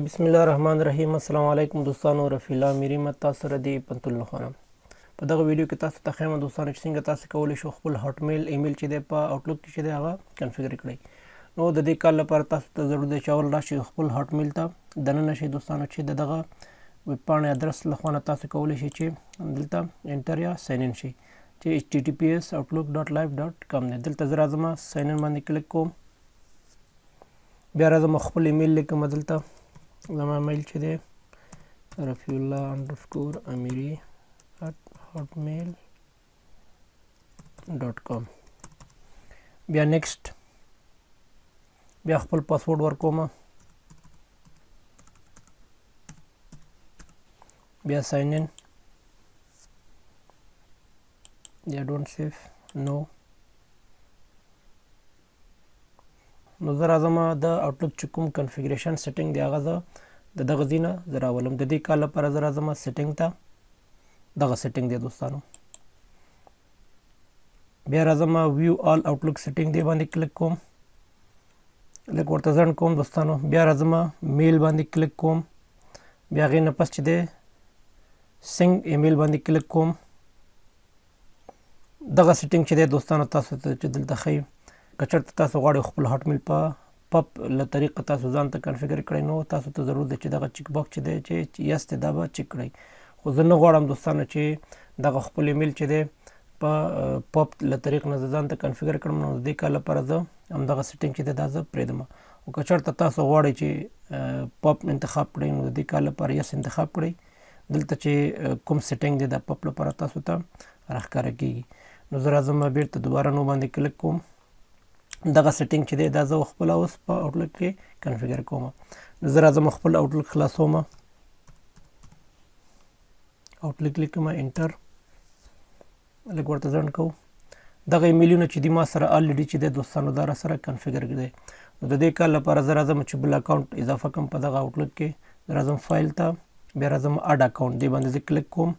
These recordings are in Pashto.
بسم الله الرحمن الرحیم. السلام علیکم دوستانو، رفیع الله میری مت تاسو سره دی پنتون خانم. په دغه ویډیو کې تاسو ته خیمه دوستانو چې څنګه تاسو کولی شو خپل هاټمیل ایمیل چې دی په اوټلوک کې چې دی هغه کنفیګر کړئ. نو د دې کار لپاره تاسو ته ضرورت دی چې اول راشئ خپل هاټمیل ته دننه شئ دوستانو چې دغه ویب پاڼې ادرس له خوا نه تاسو کولی شئ چې دلته انټر یا ساین ان شئ چې https://outlook.live.com دی. دلته زه راځم ساین ان باندې کلیک کوم، بیا راځم خپل ایمیل لیکم. دلته زما ایمیل چې دی رفیع الله _ amiri@hotmail.com. بیا نیکسٹ، بیا خپل پاسورډ ورکوم، بیا ساین ان، بیا ډونټ سیف نو. نو زه راځم د اوټلوک چې کوم کنفیګریشن سیټینګ دی هغه زه د دغه ځای نه زه راولم. د دې کار لپاره زه راځم سیټینګ ته، دغه سیټینګ دی دوستانو. بیا راځم ویو آل اوټلوک سیټینګ دی باندې کلیک کوم، لږ ورته ځنډ کوم دوستانو. بیا راځم میل باندې کلیک کوم، بیا هغې نه پس چې دی سینګ ایمیل باندې کلیک کوم. دغه سیټینګ چې دی دوستانو تاسو ته چې دلته ښیي، که چېرته تاسو غواړئ خپل هاټمیل په پپ له طریقه تاسو ځان ته کنفیګر کړئ، نو تاسو ته ضرورت دی چې دغه چیک باکس چې دی چې یس دی دا به چیک کړئ. خو زه نه غواړم دوستانو چې دغه خپل ایمیل چې دی په پپ له طریق نه زه ځان ته کنفیګر کړم. نو د دې کار لپاره زه همدغه سیټینګ چې دی دا زه پرېږدم. او که چېرته تاسو غواړئ چې پپ انتخاب کړئ، نو د دې کار لپاره یس انتخاب کړئ. دلته چې کوم سیټینګ دی د پپ لپاره تاسو ته راښکاره کېږي. نو زه راځم بېرته دوباره نو باندې کلیک کوم. دغه سیټینګ چې دی دا زه خپله اوس په اوټلوک کې کنفیګر کوم. نو زه راځم خپل اوټلوک خلاصوم، اوټلوک لیکم، انټر، لږ ورته ځنډ کوو. دغه ایمیلونه چې دي ما سره الریډي چې دی دوستانو دا را سره کنفیګر دی. نو د دې کار لپاره زه راځم چې بل اکاونټ اضافه کړم په دغه اوټلوک کې. راځم فایل ته، بیا راځم اډ اکاونټ دی باندې زه کلیک کوم.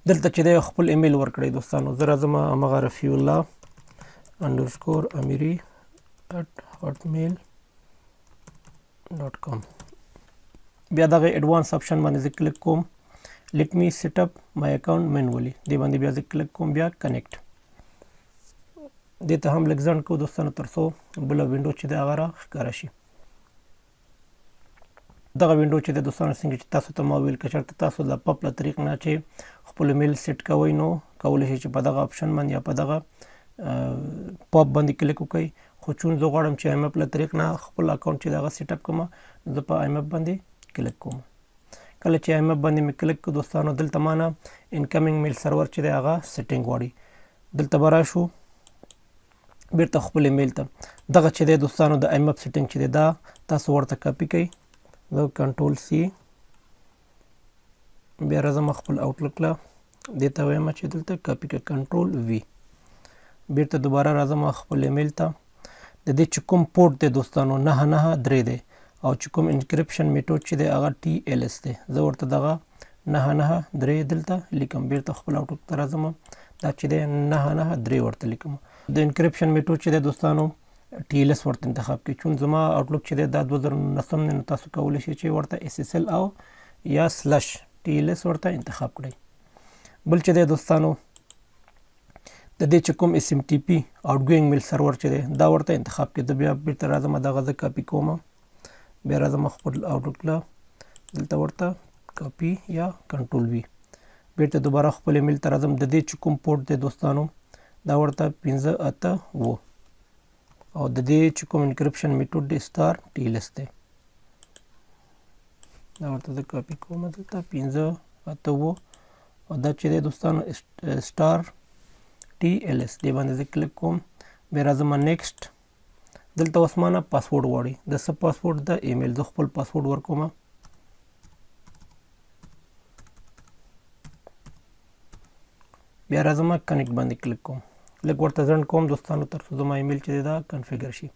دلته چې دی خپل ایمیل ورکړئ دوستانو. زه راځم همغه رفیع الله _amiri@hotmail.com. بیا دغه ایڈوانس آپشن باندې زه کلیک کوم، لیټ می سیټ اپ مای اکاونټ مینولی دی باندې بیا زه کلیک کوم، بیا کنیکټ. دې ته هم لږ ځنډ کوو دوستانو تر څو بله وینډو چې دی هغه راښکاره شي. دغه وینډو چې دی دوستانو څنګه چې تاسو ته ما ویل، که چېرته تاسو د پپ له طریق نه چې خپل ایمیل سیټ کوئ، نو کولی شئ چې په دغه آپشن باندې یا په دغه پاپ باندې کلیک وکړئ. خو چون زه غواړم چې ایم اپ له طریق نه خپل اکاونټ چې دغه سیټ اپ کړم، زه په ایم اپ باندې کلیک کوم. کله چې ایم اپ باندې مې کلیک کړو دوستانو، دلته ما نه انکمینګ میل سرور چې دی هغه سیټینګ غواړي. دلته به راشو بیرته خپل ایمیل ته. دغه چې دی دوستانو د ایم اپ سیټینګ چې دی دا تاسو ورته کاپي کړئ. زه کنټرول سی، بیا راځم خپل اوټلوک له دې ته وایم چې دلته کاپي کړئ، کنټرول وي. بیرته دوباره راځم خپل ایمیل ته. د دې چې کوم پورټ دی دوستانو 993 دی، او چې کوم انکریپشن میتود چې دی هغه TLS دی. زه ورته دغه 993 دلته لیکم. بیرته خپل اوټلوک ته راځم، دا چې دی 993 ورته لیکم. د انکریپشن میتود چې دی دوستانو TLS ورته انتخاب کړئ. چون زما اوټلوک چې دی دا 2019 دی، نو تاسو کولی شئ چې ورته SSL او یا /TLS ورته انتخاب کړئ. بل چې دی دوستانو د دې چې کوم SMTP آوټ ګوینګ میل سرور چې دی دا ورته انتخاب کړئ. بیا بیرته راځم دغه زه کاپي کوم، بیا راځم خپل اوټلوک له دلته ورته کاپي یا کنټرول وي. بیرته دوباره خپل ایمیل ته راځم. د دې چې کوم پورټ دی دوستانو دا ورته 582، او د دې چې کوم انکریپشن میتود دی /TLS دی. دا ورته زه کاپي کوم دلته 582، او دا چې دی دوستانو /TLS دی باندې زه کلیک کوم. بیا راځم نیکسټ. دلته اوس ما نه پاسورډ غواړي. د څه پاسورډ؟ د ایمیل. زه خپل پاسورډ ورکوم. بیا راځم کنیکټ باندې کلیک کوم، لږ ورته ځنډ کوم دوستانو تر څو زما ایمیل چې دی دا کنفیګر شي.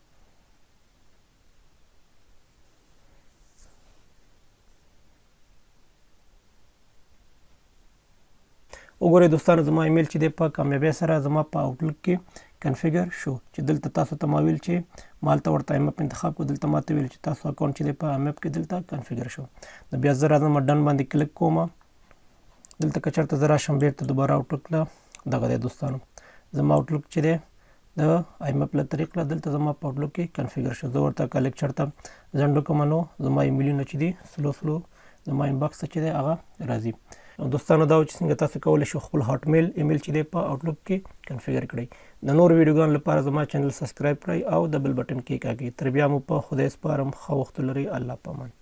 وګورئ دوستانو زما ایمیل چې دی په کامیابۍ سره زما په اوټلوک کې کنفیګر شو چې دلته تاسو ته ما ویل چې مالته ورته ایم اپ انتخاب کو دلته ماته ویل چې تاسو اکاونټ چې دی په ایم اپ کې دلته کنفیګر شو. نو بیا زه راځم ډن باندې کلیک کوم. دلته که چېرته زه راشم بیرته دوباره اوټلوک له دغه دی دوستانو زما اوټلوک چې دی د ایم اپ له طریق له دلته زما په اوټلوک کې کنفیګر شو. زه ورته کلیک چېرته ځنډو کوم نو زما ایمیلونه چې دي سلو زما انباکس ته چې دی هغه راځي. دوستانو دا چې څنګه تاسو کولی شو خپل هاټمیل ایمیل چې دی په اوټلوک کې کنفیګر کړئ. د نورو ویډیوګانو لپاره زما چینل سبسکرایب کړئ او د بل بټن کې کاږئ. تر بیا مو په خدای سپارم. ښه وخت ولرئ. الله پامان.